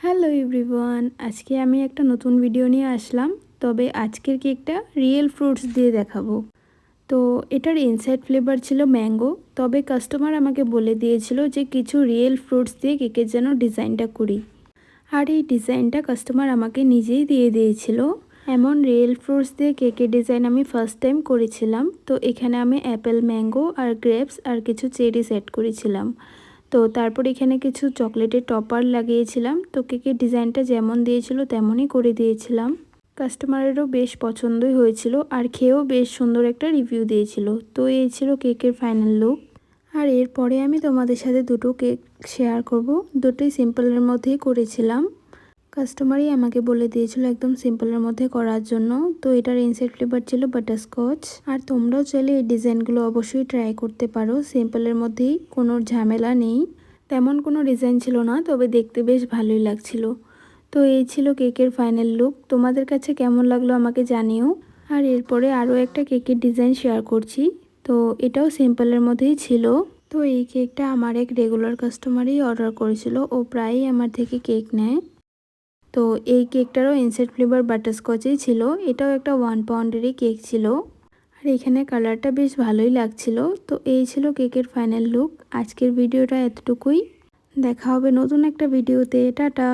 Hello everyone, আজকে আমি একটা নতুন ভিডিও নিয়ে আসলাম। তবে আজকের কেকটা রিয়েল ফ্রুটস দিয়ে দেখাবো। তো এটার ইনসাইড ফ্লেভার ছিল ম্যাঙ্গো, তবে কাস্টমার আমাকে বলে দিয়েছিল যে কিছু রিয়েল ফ্রুটস দিয়ে কেকের যেন ডিজাইনটা করি। আর এই ডিজাইনটা কাস্টমার আমাকে নিজেই দিয়ে দিয়েছিল। এমন রিয়েল ফ্রুটস দিয়ে কেকের ডিজাইন আমি ফার্স্ট টাইম করেছিলাম। তো এখানে আমি অ্যাপেল, ম্যাঙ্গো আর গ্রেপস আর কিছু চেরি সেট করেছিলাম। তো তারপর এখানে কিছু চকলেটের টপার লাগিয়েছিলাম। তো কেকের ডিজাইনটা যেমন দিয়েছিল তেমনই করে দিয়েছিলাম। কাস্টমারেরও বেশ পছন্দই হয়েছিল আর খেয়েও বেশ সুন্দর একটা রিভিউ দিয়েছিল। তো এই ছিল কেকের ফাইনাল লুক। আর এরপরে আমি তোমাদের সাথে দুটো কেক শেয়ার করব। দুটোই সিম্পলের মধ্যেই করেছিলাম। কাস্টমারই আমাকে বলে দিয়েছিল একদম সিম্পলের মধ্যে করার জন্য। তো এটার ইনসাইড ফ্লেভার ছিল বাটারস্কচ। আর তোমরাও চাইলে এই ডিজাইনগুলো অবশ্যই ট্রাই করতে পারো। সিম্পলের মধ্যেই, কোনো ঝামেলা নেই। তেমন কোনো ডিজাইন ছিল না, তবে দেখতে বেশ ভালোই লাগছিল। তো এই ছিল কেকের ফাইনাল লুক। তোমাদের কাছে কেমন লাগলো আমাকে জানিও। আর এরপরে আরও একটা কেকের ডিজাইন শেয়ার করছি। তো এটাও সিম্পলের মধ্যেই ছিল। তো এই কেকটা আমার এক রেগুলার কাস্টমারই অর্ডার করেছিল। ও প্রায়ই আমার থেকে কেক নেয়। তো এই কেকটারও ইনসাইড ফ্লেভার বাটারস্কচেই ছিল। এটাও একটা 1 পাউন্ডেরই কেক ছিল। আর এখানে কালারটা বেশ ভালোই লাগছিল। তো এই ছিল কেকের ফাইনাল লুক। আজকের ভিডিওটা এতটুকুই। দেখা হবে নতুন একটা ভিডিওতে। টাটা।